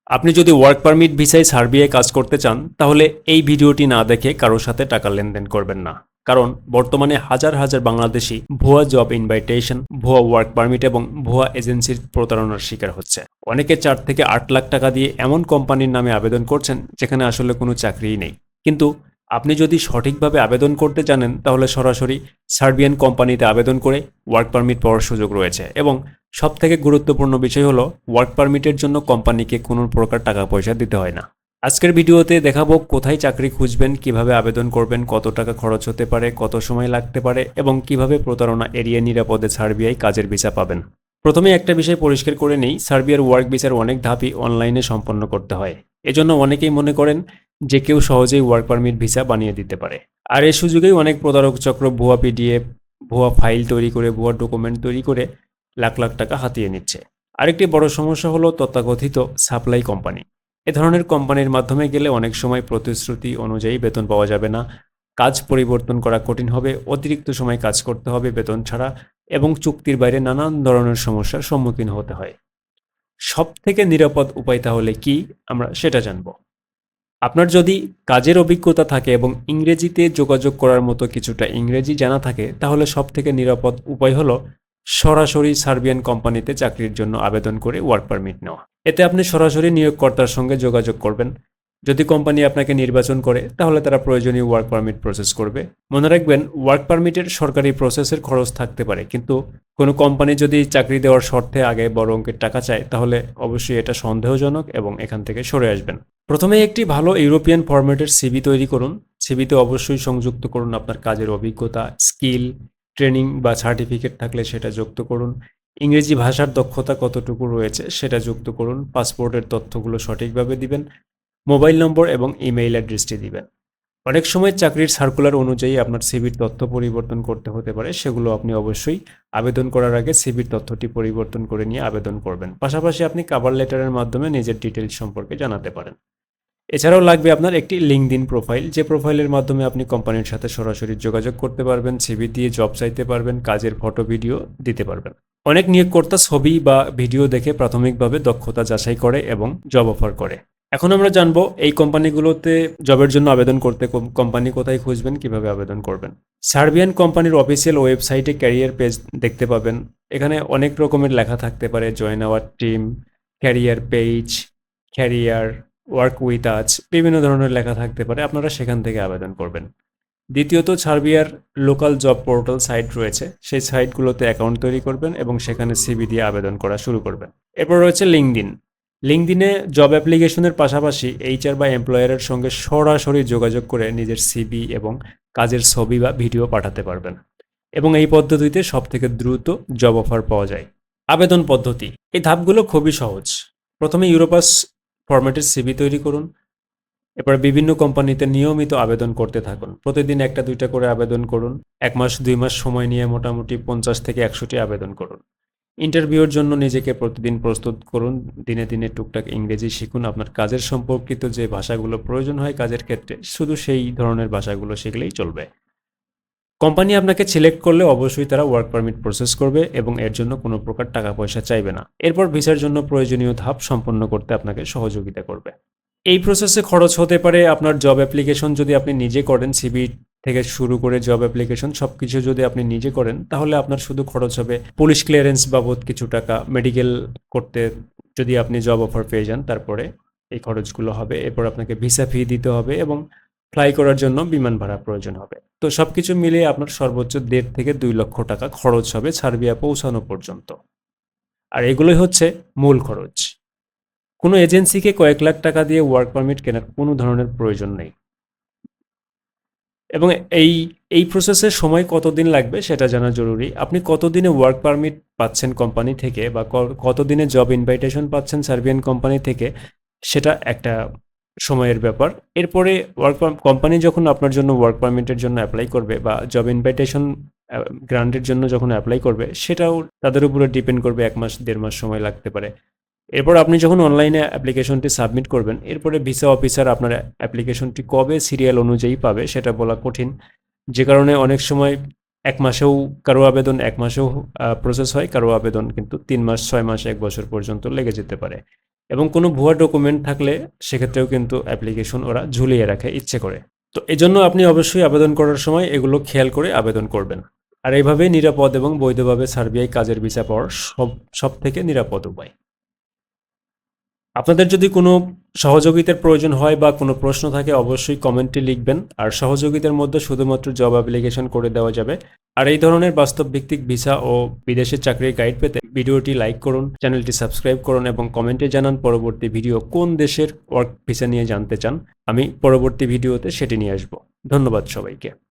আপনি যদি work permit ভিসায় সার্বিয়ায় কাজ করতে চান তাহলে এই ভিডিওটি না দেখে কারোর সাথে টাকা লেনদেন করবেন না। কারণ বর্তমানে হাজার হাজার বাংলাদেশি ভুয়া জব ইনভাইটেশন, ভুয়া ওয়ার্ক পারমিট এবং ভুয়া এজেন্সির প্রতারণার শিকার হচ্ছে। অনেকে 4 থেকে 8 লাখ টাকা দিয়ে এমন কোম্পানির নামে আবেদন করছেন যেখানে আসলে কোনো চাকরিই নেই। কিন্তু আপনি যদি সঠিকভাবে আবেদন করতে জানেন তাহলে সরাসরি সার্বিয়ান কোম্পানিতে আবেদন করে ওয়ার্ক পারমিট পাওয়ার সুযোগ রয়েছে। এবং সবথেকে গুরুত্বপূর্ণ বিষয় হলো ওয়ার্ক পারমিটের জন্য কোম্পানিকে কোনো প্রকার টাকা পয়সা দিতে হয় না। আজকের ভিডিওতে দেখাবো কোথায় চাকরি খুঁজবেন, কিভাবে আবেদন করবেন, কত টাকা খরচ হতে পারে, কত সময় লাগতে পারে এবং কিভাবে প্রতারণা এড়িয়ে নিরাপদে সার্বিয়ায় কাজের ভিসা পাবেন। প্রথমে একটা বিষয় পরিষ্কার করে নেই, সার্বিয়ার ওয়ার্ক ভিসার অনেক ধাপই অনলাইনে সম্পন্ন করতে হয়। এজন্য অনেকেই মনে করেন যে কেউ সহজেই ওয়ার্ক পারমিট ভিসা বানিয়ে দিতে পারে। আর এই সুযোগেই অনেক প্রতারক চক্র ভুয়া পিডিএফ, ভুয়া ফাইল তৈরি করে, ভুয়া ডকুমেন্ট তৈরি করে লাখ লাখ টাকা হাতিয়ে নিচ্ছে। আরেকটি বড় সমস্যা হলো তথাকথিত সাপ্লাই কোম্পানি। এ ধরনের কোম্পানির মাধ্যমে গেলে অনেক সময় প্রতিশ্রুতি অনুযায়ী বেতন পাওয়া যাবে না, কাজ পরিবর্তন করা কঠিন হবে, অতিরিক্ত সময় কাজ করতে হবে বেতন ছাড়া এবং চুক্তির বাইরে নানান ধরনের সমস্যার সম্মুখীন হতে হয়। সবথেকে নিরাপদ উপায় তাহলে কি, আমরা সেটা জানব। আপনার যদি কাজের অভিজ্ঞতা থাকে এবং ইংরেজিতে যোগাযোগ করার মতো কিছুটা ইংরেজি জানা থাকে তাহলে সবথেকে নিরাপদ উপায় হলো সরাসরি সার্বিয়ান কোম্পানিতে চাকরির জন্য আবেদন করে ওয়ার্ক পারমিট নেওয়া। এতে আপনি সরাসরি নিয়োগকর্তার সঙ্গে যোগাযোগ করবেন। যদি কোম্পানি আপনাকে নির্বাচন করে তাহলে তারা প্রয়োজনীয় ওয়ার্ক পারমিট প্রসেস করবে। মনে রাখবেন, ওয়ার্ক পারমিটের সরকারি প্রসেসের খরচ থাকতে পারে, কিন্তু কোনো কোম্পানি যদি চাকরি দেওয়ার শর্তে আগে বড় অঙ্কের টাকা চায় তাহলে অবশ্যই এটা সন্দেহজনক এবং এখান থেকে সরে আসবেন। প্রথমে একটি ভালো ইউরোপিয়ান ফরম্যাটের সিভি তৈরি করুন। সিভিতে অবশ্যই সংযুক্ত করুন আপনার কাজের অভিজ্ঞতা, স্কিল, ট্রেনিং বা সার্টিফিকেট থাকলে সেটা যুক্ত করুন। ইংরেজি ভাষার দক্ষতা কতটুকু রয়েছে সেটা যুক্ত করুন। পাসপোর্টের তথ্যগুলো সঠিকভাবে দিবেন। মোবাইল নম্বর এবং ইমেইল অ্যাড্রেসটি দিবেন। অনেক সময় চাকরির সার্কুলার অনুযায়ী আপনার সিভির তথ্য পরিবর্তন করতে হতে পারে, সেগুলো আপনি অবশ্যই আবেদন করার আগে সিভির তথ্যটি পরিবর্তন করে নিয়ে আবেদন করবেন। পাশাপাশি আপনি কভার লেটারের মাধ্যমে নিজের ডিটেলস সম্পর্কে জানাতে পারেন। এছাড়াও লাগবে আপনার একটি লিঙ্কডইন প্রোফাইল, যে প্রোফাইলের মাধ্যমে আপনি কোম্পানির সাথে সরাসরি যোগাযোগ করতে পারবেন, সিভি দিয়ে জব চাইতে পারবেন, কাজের ফটো ভিডিও দিতে পারবেন। অনেক নিয়োগকর্তা ছবি বা ভিডিও দেখে প্রাথমিকভাবে দক্ষতা যাচাই করে এবং জব অফার করে। এখন আমরা জানবো এই কোম্পানিগুলোতে জবের জন্য আবেদন করতে কোম্পানি কোথায় খুঁজবেন, কিভাবে আবেদন করবেন। সার্বিয়ান কোম্পানির অফিসিয়াল ওয়েবসাইটে ক্যারিয়ার পেজ দেখতে পাবেন। এখানে অনেক রকমের লেখা থাকতে পারে, join our team, career page, career, work with আজ, বিভিন্ন ধরনের লেখা থাকতে পারে, আপনারা সেখান থেকে আবেদন করবেন। দ্বিতীয়ত, সার্বিয়ার লোকাল জব পোর্টাল সাইট রয়েছে, সেই সাইটগুলোতে অ্যাকাউন্ট তৈরি করবেন এবং সেখানে সিভি দিয়ে আবেদন করা শুরু করবেন। এরপর রয়েছে লিঙ্কডইন। লিঙ্কডইনে জব অ্যাপ্লিকেশনের পাশাপাশি এইচআর বা এমপ্লয়ারের সঙ্গে সরাসরি যোগাযোগ করে নিজের সিভি এবং কাজের ছবি বা ভিডিও পাঠাতে পারবেন এবং এই পদ্ধতিতে সবথেকে দ্রুত জব অফার পাওয়া যায়। আবেদন পদ্ধতি, এই ধাপগুলো খুবই সহজ। প্রথমে ইউরোপাস ফরম্যাটের সিভি তৈরি করুন। এরপর বিভিন্ন কোম্পানিতে নিয়মিত আবেদন করতে থাকুন। প্রতিদিন 1-2টা করে আবেদন করুন। 1 মাস 2 মাস সময় নিয়ে মোটামুটি 50 থেকে 100টি আবেদন করুন। ইন্টারভিউর জন্য নিজেকে প্রতিদিন প্রস্তুত করুন। দিনে দিনে টুকটাক ইংরেজি শিখুন। আপনার কাজের সম্পর্কিত যে ভাষাগুলো প্রয়োজন হয় কাজের ক্ষেত্রে, শুধু সেই ধরনের ভাষাগুলো শিখলেই চলবে। কোম্পানি আপনাকে সিলেক্ট করলে অবশ্যই তারা ওয়ার্ক পারমিট প্রসেস করবে এবং এর জন্য কোনো প্রকার টাকা পয়সা চাইবে না। এরপর ভিসার জন্য প্রয়োজনীয় ধাপ সম্পন্ন করতে আপনাকে সহযোগিতা করবে। এই প্রসেসে খরচ হতে পারে আপনার জব অ্যাপ্লিকেশন যদি আপনি নিজে করেন, সিভি থেকে শুরু করে জব অ্যাপ্লিকেশন সবকিছু যদি আপনি নিজে করেন তাহলে আপনার শুধু খরচ হবে পুলিশ ক্লিয়ারেন্স বাবদ কিছু টাকা, মেডিকেল করতে যদি আপনি জব অফার পেয়ে যান তারপরে এই খরচগুলো হবে। এরপর আপনাকে ভিসা ফি দিতে হবে এবং ফ্লাই করার জন্য বিমান ভাড়া প্রয়োজন হবে। তো সবকিছু মিলিয়ে আপনার সর্বোচ্চ 1.5 থেকে 2 লক্ষ টাকা খরচ হবে সার্বিয়া পৌঁছানো পর্যন্ত। আর এগুলোই হচ্ছে মূল খরচ। কোনো এজেন্সিকে কয়েক লাখ টাকা দিয়ে ওয়ার্ক পারমিট কেনার কোনো ধরনের প্রয়োজন নেই। এবং এই এই প্রসেসের সময় কতদিন লাগবে সেটা জানা জরুরি। আপনি কতদিনে ওয়ার্ক পারমিট পাচ্ছেন কোম্পানি থেকে বা কতদিনে জব ইনভাইটেশন পাচ্ছেন সার্বিয়ান কোম্পানি থেকে, সেটা একটা সময়ের ব্যাপার। এরপরে কোম্পানি যখন আপনার জন্য ওয়ার্ক পারমিটের জন্য অ্যাপ্লাই করবে বা জব ইনভাইটেশন গ্রান্টের জন্য যখন অ্যাপ্লাই করবে, সেটাও তাদের উপরে ডিপেন্ড করবে। 1 মাস 1.5 মাস সময় লাগতে পারে। এরপর আপনি যখন অনলাইনে অ্যাপ্লিকেশনটি সাবমিট করবেন, এরপরে ভিসা অফিসার আপনার অ্যাপ্লিকেশনটি কবে সিরিয়াল অনুযায়ী পাবে সেটা বলা কঠিন। যে কারণে অনেক সময় 1 মাসেও কারো আবেদন 1 মাসেও প্রসেস হয়, কারো আবেদন কিন্তু 3 মাস, 6 মাস, 1 বছর পর্যন্ত লেগে যেতে পারে। এবং কোনো ভুয়া ডকুমেন্ট থাকলে সেক্ষেত্রেও কিন্তু অ্যাপ্লিকেশন ওরা ঝুলিয়ে রাখে ইচ্ছে করে। তো এজন্য আপনি অবশ্যই আবেদন করার সময় এগুলো খেয়াল করে আবেদন করবেন। আর এইভাবেই নিরাপদ এবং বৈধভাবে সার্বিয়ায় কাজের ভিসা পাওয়ার সবথেকে নিরাপদ উপায়। আপনাদের যদি কোনো সহযোগিতার প্রয়োজন হয় বা কোনো প্রশ্ন থাকে অবশ্যই কমেন্টে লিখবেন। আর সহযোগিতার মধ্যে শুধুমাত্র জব অ্যাপ্লিকেশন করে দেওয়া যাবে। আর এই ধরনের বাস্তব ভিত্তিক ভিসা ও বিদেশের চাকরির গাইড পেতে ভিডিওটি লাইক করুন, চ্যানেলটি সাবস্ক্রাইব করুন এবং কমেন্টে জানান পরবর্তী ভিডিও কোন দেশের ওয়ার্ক ভিসা নিয়ে জানতে চান। আমি পরবর্তী ভিডিওতে সেটি নিয়ে আসব। ধন্যবাদ সবাইকে।